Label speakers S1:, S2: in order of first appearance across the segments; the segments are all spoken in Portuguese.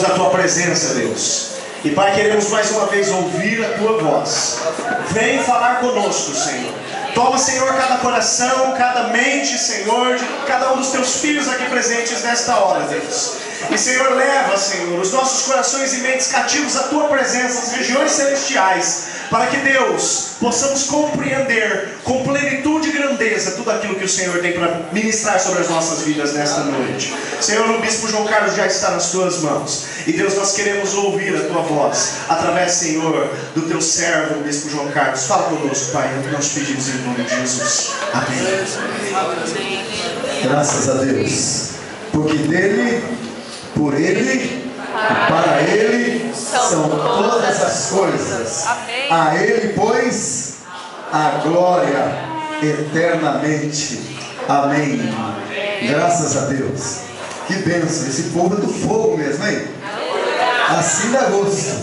S1: a Tua presença, Deus. E Pai, queremos mais uma vez ouvir a Tua voz. Vem falar conosco, Senhor. Toma, Senhor, cada coração, cada mente, Senhor, de cada um dos Teus filhos aqui presentes nesta hora, Deus. E, Senhor, leva, Senhor, os nossos corações e mentes cativos à Tua presença, às regiões celestiais, para que, Deus, possamos compreender com plenitude e grandeza tudo aquilo que o Senhor tem para ministrar sobre as nossas vidas nesta noite. Senhor, o Bispo João Carlos já está nas Tuas mãos. E, Deus, nós queremos ouvir a Tua voz, através, Senhor, do Teu servo, o Bispo João Carlos. Fala conosco, Pai, é o que nós pedimos em nome de Jesus. Amém.
S2: Graças a Deus, porque dele, por ele e para ele são todas as coisas. A ele, pois, a glória eternamente. Amém. Graças a Deus. Que bênção. Esse povo é do fogo mesmo, hein? Assim dá gosto.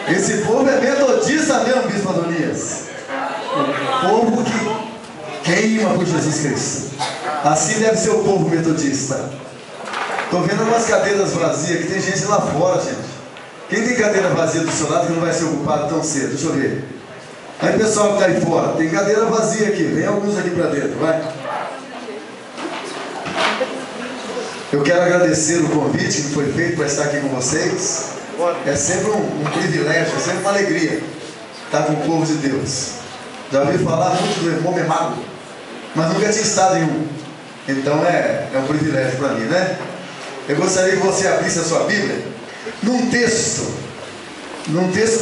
S2: Esse povo é metodista mesmo, Bispo Adonias. O povo que queima por Jesus Cristo. Assim deve ser o povo metodista. Estou vendo umas cadeiras vazias, que tem gente lá fora, gente. Quem tem cadeira vazia do seu lado que não vai ser ocupado tão cedo? Deixa eu ver. Aí, pessoal que está aí fora, tem cadeira vazia aqui. Vem alguns aqui para dentro, vai. Eu quero agradecer o convite que foi feito para estar aqui com vocês. É sempre um privilégio, é sempre uma alegria estar com o povo de Deus. Já ouvi falar muito do irmão Memado, mas nunca tinha estado em um. Então é um privilégio para mim, né? Eu gostaria que você abrisse a sua Bíblia num texto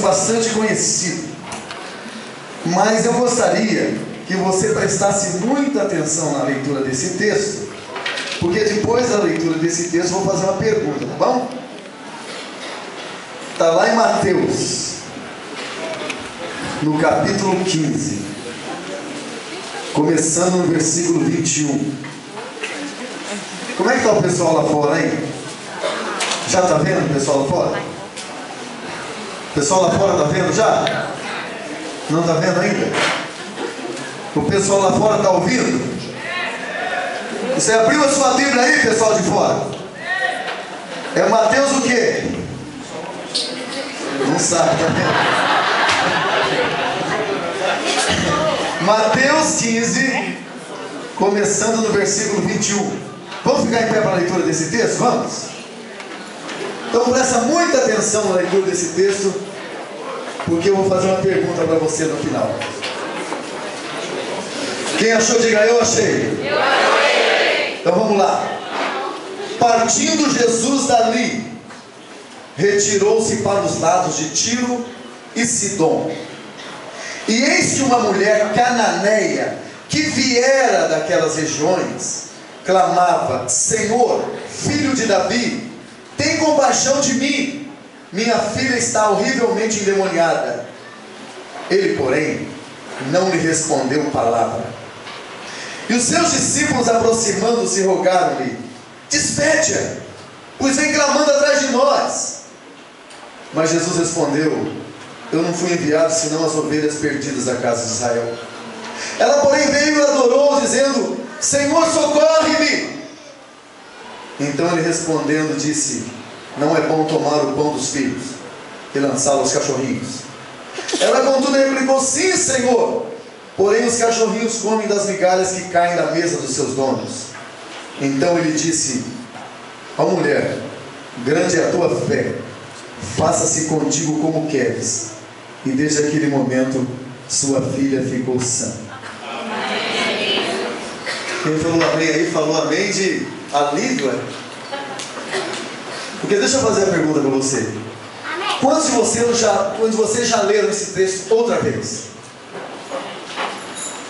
S2: bastante conhecido. Mas eu gostaria que você prestasse muita atenção na leitura desse texto, porque depois da leitura desse texto eu vou fazer uma pergunta, tá bom? Está lá em Mateus, no capítulo 15, começando no versículo 21. Como é que está o pessoal lá fora, hein? Já está vendo o pessoal lá fora? O pessoal lá fora está vendo já? Não está vendo ainda? O pessoal lá fora está ouvindo? Você abriu a sua Bíblia aí, pessoal de fora? É Mateus o quê? Não sabe, tá vendo? Mateus 15, começando no versículo 21. Vamos ficar em pé para a leitura desse texto? Vamos? Então presta muita atenção na leitura desse texto, porque eu vou fazer uma pergunta para você no final. Quem achou, diga eu achei. Eu achei. Então vamos lá. Partindo Jesus dali, retirou-se para os lados de Tiro e Sidom. E eis que uma mulher cananeia, que viera daquelas regiões, clamava: Senhor, filho de Davi, tem compaixão de mim, minha filha está horrivelmente endemoniada. Ele, porém, não lhe respondeu palavra. E os seus discípulos, aproximando-se, rogaram-lhe: despede-a, pois vem clamando atrás de nós. Mas Jesus respondeu: eu não fui enviado senão as ovelhas perdidas da casa de Israel. Ela, porém, veio e adorou, dizendo: Senhor, socorre-me. Então ele, respondendo, disse: não é bom tomar o pão dos filhos e lançá-lo aos cachorrinhos. Ela, contudo, replicou: sim, Senhor, porém os cachorrinhos comem das migalhas que caem da mesa dos seus donos. Então ele disse: ó mulher, grande é a tua fé, faça-se contigo como queres. E desde aquele momento sua filha ficou sã. Quem falou amém aí, falou amém de alívio, é? Porque deixa eu fazer a pergunta para você. Quantos de vocês já leram esse texto outra vez?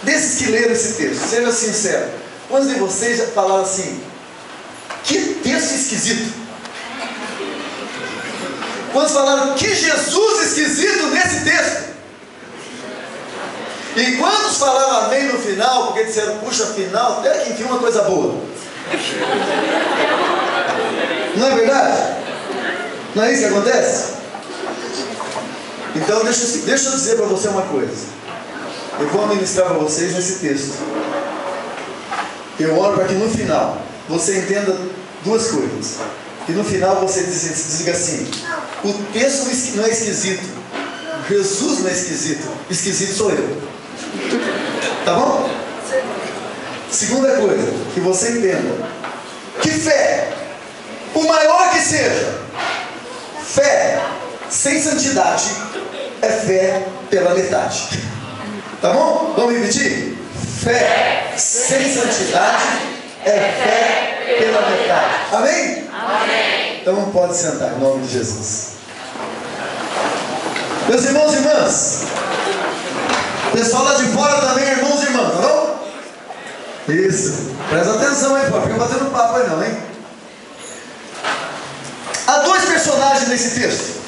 S2: Desses que leram esse texto, seja sincero, quantos de vocês já falaram assim: que texto esquisito? Quantos falaram: que Jesus esquisito nesse texto? E quantos falaram amém no final, porque disseram: puxa, final, até que enfim uma coisa boa? Não é verdade? Não é isso que acontece? Então deixa eu dizer para você uma coisa. Eu vou ministrar para vocês nesse texto. Eu oro para que no final você entenda duas coisas. E no final você diga assim: o texto não é esquisito, Jesus não é esquisito, esquisito sou eu. Tá bom? Segunda coisa, que você entenda que fé, por maior que seja, fé sem santidade é fé pela metade. Tá bom? Vamos repetir? Fé sem santidade é fé pela metade. Amém? Amém. Então pode sentar em nome de Jesus. Meus irmãos e irmãs, pessoal lá de fora também, irmãos e irmãs, tá bom? Isso, presta atenção aí, pô, fica batendo papo aí não, hein? Há dois personagens nesse texto.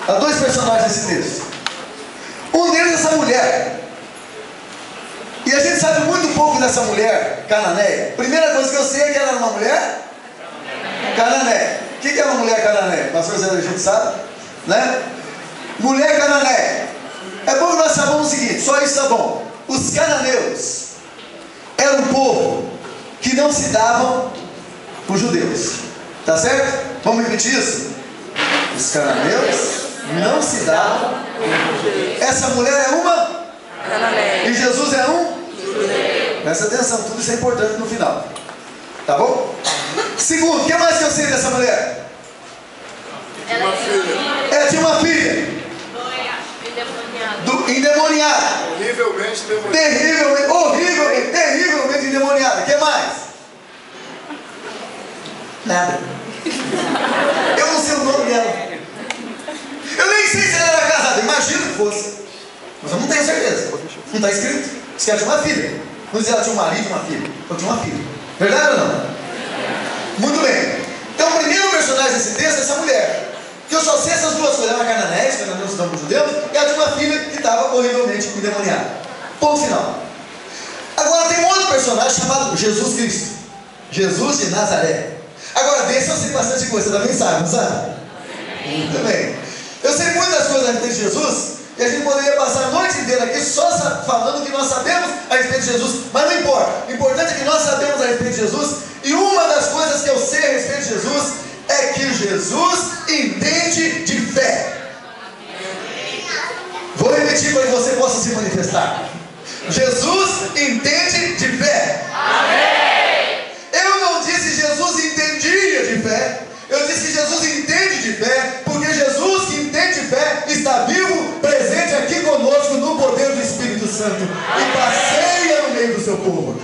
S2: Há dois personagens nesse texto. Um deles é essa mulher. E a gente sabe muito pouco dessa mulher cananeia. Primeira coisa que eu sei é que ela era uma mulher cananeia. O que é uma mulher cananeia? Pastor Zé, a gente sabe, né? Mulher cananeia. É bom que nós sabemos o seguinte, só isso tá bom. Os cananeus eram um povo que não se davam com os judeus. Tá certo? Vamos repetir isso? Os cananeus não se davam com os judeus. Essa mulher é uma cananeia. E Jesus é um judeu. Presta atenção, tudo isso é importante no final. Tá bom? Segundo, o que mais que eu sei dessa mulher? Ela tinha uma filha. Endemoniada.
S3: Horrivelmente endemoniada.
S2: Terrivelmente endemoniada. O que mais? Nada. Eu não sei o nome dela. Eu nem sei se ela era casada. Imagino que fosse. Mas eu não tenho certeza. Não está escrito. Diz que ela tinha uma filha. Não diz que ela tinha um marido e uma filha. Ela tinha uma filha. Verdade ou não? Muito bem. Então o primeiro personagem desse texto é essa mulher. Que eu só sei essas duas coisas. Ela era cananeia, os cananeus não estavam judeus. E ela tinha uma filha que estava horrivelmente endemoniada. Ponto final. Agora tem um outro personagem chamado Jesus Cristo. Jesus de Nazaré. Agora desse eu sei bastante coisa. Você também sabe, não sabe? Muito bem. Eu sei muitas coisas a respeito de Jesus. E a gente poderia passar a noite inteira aqui só falando o que nós sabemos a respeito de Jesus. Mas não importa. O importante é que nós sabemos a respeito de Jesus. E uma das coisas que eu sei a respeito de Jesus é que Jesus entende de fé. Vou repetir para que você possa se manifestar. Jesus entende de fé. Amém. Eu não disse Jesus entendia de fé. Eu disse que Jesus entende de fé, porque Jesus que entende de fé está vivo, presente aqui conosco no poder do Espírito Santo e passeia no meio do seu povo.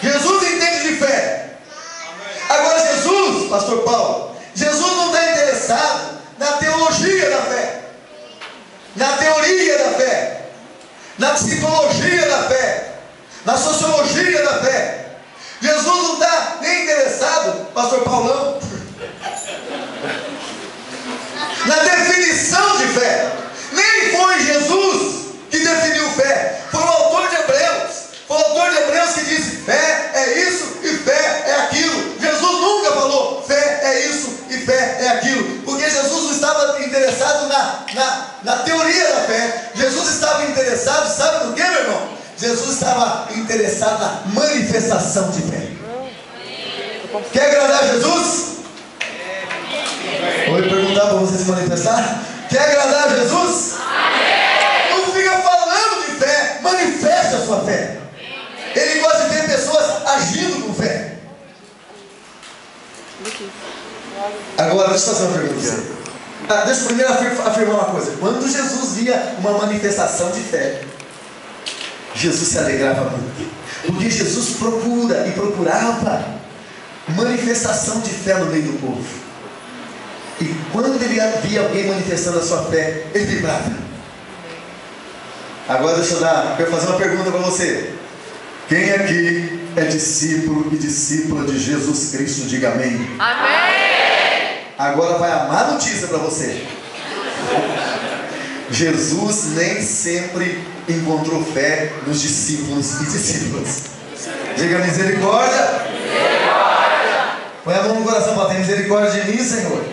S2: Jesus entende de fé. Agora Jesus, pastor Paulo, Jesus não está interessado na teologia da fé, na teoria da fé, na psicologia da fé, na sociologia da fé. Jesus não está nem interessado, pastor Paulão, na definição de fé. Nem foi Jesus que definiu fé, foi o autor de Hebreus. Foi o autor de Hebreus que disse: fé é isso e fé é aquilo. Jesus nunca falou fé é isso e fé é aquilo, porque Jesus não estava interessado na teoria da fé. Jesus estava interessado, sabe do que, meu irmão? Jesus estava interessado na manifestação de fé. Quer agradar a Jesus? Vou perguntar para você se manifestar. Quer agradar a Jesus? Não fica falando de fé, manifeste a sua fé. Ele gosta de ver pessoas agindo com fé. Agora, deixa eu fazer uma pergunta. Deixa eu primeiro afirmar uma coisa. Quando Jesus via uma manifestação de fé, Jesus se alegrava muito. Porque Jesus procura e procurava manifestação de fé no meio do povo. E quando ele via alguém manifestando a sua fé, ele vibrava. Agora deixa eu fazer uma pergunta para você. Quem aqui é discípulo e discípula de Jesus Cristo? Diga amém. Amém. Agora vai a má notícia para você. Jesus nem sempre encontrou fé nos discípulos e discípulas. Diga misericórdia. Misericórdia. Põe a mão no coração para ter misericórdia de mim, Senhor.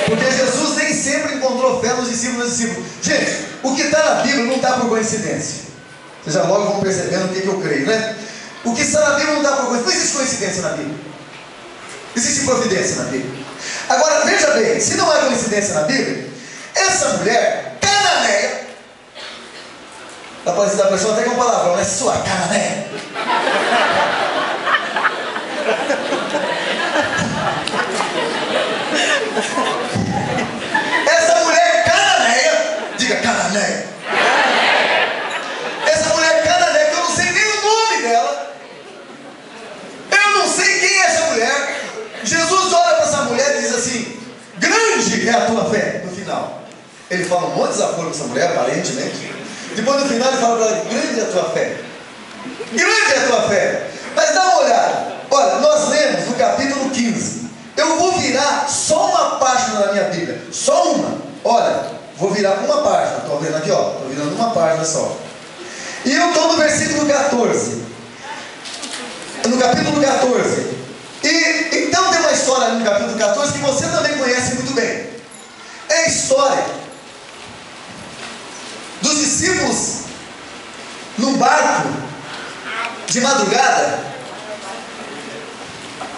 S2: Porque Jesus nem sempre encontrou fé nos discípulos e discípulos. Gente, o que está na Bíblia não está por coincidência. Vocês já logo vão percebendo o que eu creio, né? O que está na Bíblia não está por coincidência. Não existe coincidência na Bíblia. Existe providência na Bíblia. Agora, veja bem, se não há coincidência na Bíblia, essa mulher, cananeia, a pessoa até com palavrão, né? Sua cananeia. Essa mulher cananeia, diga cananeia. Essa mulher cananeia, que eu não sei nem o nome dela, eu não sei quem é essa mulher. Jesus olha para essa mulher e diz assim: grande é a tua fé. No final, ele fala um monte de desaforo com essa mulher, aparentemente. Depois no final ele fala para ela: grande é a tua fé. Grande é a tua fé. Mas dá uma olhada. Olha, nós lemos no capítulo 15. Eu vou virar só uma página da minha Bíblia. Só uma. Olha, vou virar uma página. Estou vendo aqui, ó. Estou virando uma página só. E eu estou no versículo 14. No capítulo 14. E então tem uma história ali no capítulo 14 que você também conhece muito bem. É a história dos discípulos num barco de madrugada.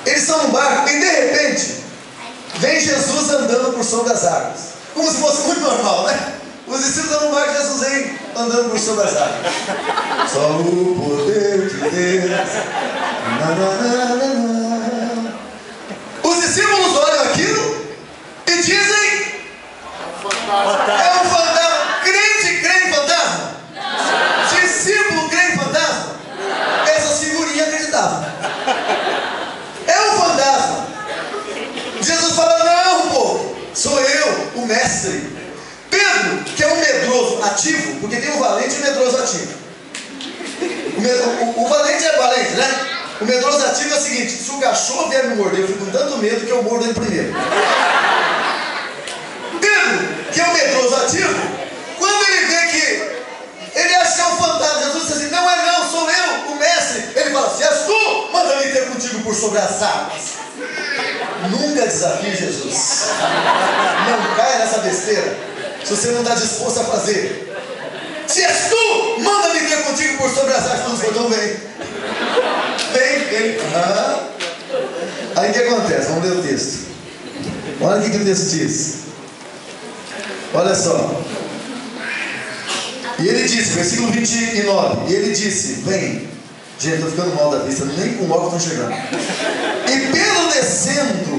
S2: Eles estão num barco e de repente vem Jesus andando por sobre as águas, como se fosse muito normal, né? Os discípulos estão num barco e Jesus vem andando por sobre as águas. Só o poder de Deus. Os discípulos olham aquilo e dizem: é um fantasma. Crente crê em fantasma? Discípulo crê em fantasma? Essas figurinhas acreditavam. É um fantasma. Jesus fala: não, pô, sou eu, o mestre. Pedro, que é um medroso ativo, porque tem um valente e um medroso ativo. O valente é valente, né? O medroso ativo é o seguinte: se o cachorro vier me morder, eu fico com tanto medo que eu mordo ele primeiro. Pedro, que é um medroso ativo, quando ele vê que ele acha que é um fantasma, Jesus diz assim: não é não, sou eu, o mestre. Ele fala: se és tu, manda-me ter contigo por sobre as águas. Nunca desafie Jesus. Não caia nessa besteira se você não está disposto a fazer. Se és tu, manda-me ter contigo por sobre as águas. Todos falam: então vem. Vem. Aí o que acontece? Vamos ler o texto. Olha o que o texto diz. Olha só. E ele disse, versículo 29, e ele disse: vem. Gente, estou ficando mal da vista, nem com óculos estão chegando. E Pedro, descendo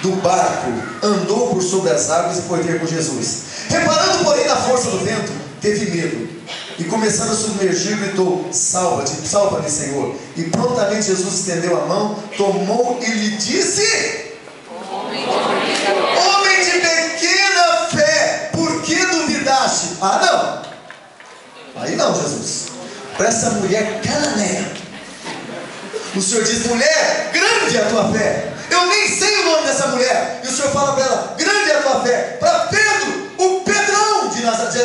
S2: do barco, andou por sobre as águas e foi ter com Jesus. Reparando, porém, na força do vento, teve medo. E começando a submergir, gritou: salva-me, Senhor. E prontamente Jesus estendeu a mão, tomou e lhe disse: homem de pequena fé, por que duvidaste? Ah, não. Aí não, Jesus. Para essa mulher cananeia, o Senhor diz: mulher, grande é a tua fé. Eu nem sei o nome dessa mulher. E o Senhor fala para ela: grande é a tua fé. Para Pedro, o Pedrão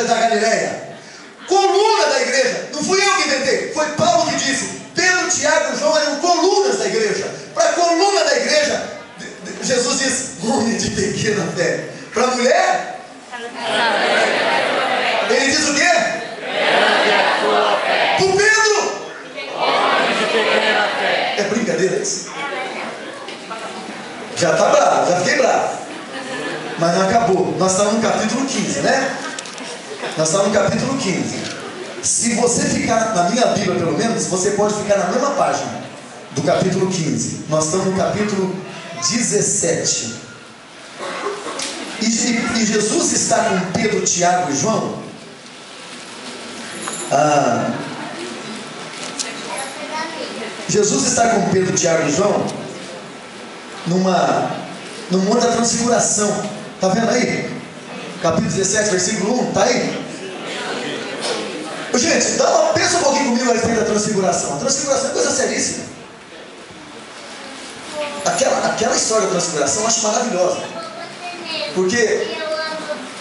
S2: da Galileia, coluna da igreja. Não fui eu que inventei, foi Paulo que disse. Pedro, Tiago e João eram colunas da igreja. Para a coluna da igreja, Jesus diz: homem de pequena fé. Para a mulher, ele diz o quê? Para o Pedro, homem de pequena fé. É brincadeira isso? Já está bravo, já fiquei bravo. Mas não acabou. Nós estamos no capítulo 15, né? Nós estamos no capítulo 15. Se você ficar na minha Bíblia, pelo menos, você pode ficar na mesma página do capítulo 15. Nós estamos no capítulo 17. E Jesus está com Pedro, Tiago e João. Jesus está com Pedro, Tiago e João no monte da transfiguração. Está vendo aí? Capítulo 17, versículo 1, está aí? Gente, pensa um pouquinho comigo a respeito da transfiguração. A transfiguração é coisa seríssima. Aquela história da transfiguração eu acho maravilhosa. Porque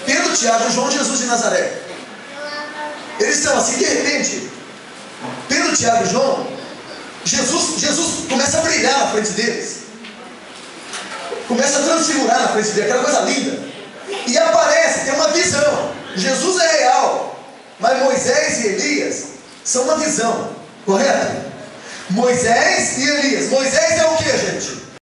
S2: Pedro, Tiago e João, Jesus de Nazaré, eles estão assim, de repente, Pedro, Tiago e João, Jesus começa a brilhar na frente deles. Começa a transfigurar na frente deles, aquela coisa linda. E aparece, tem uma visão. Jesus é real, mas Moisés e Elias são uma visão, correto? Moisés e Elias. Moisés é o que, gente?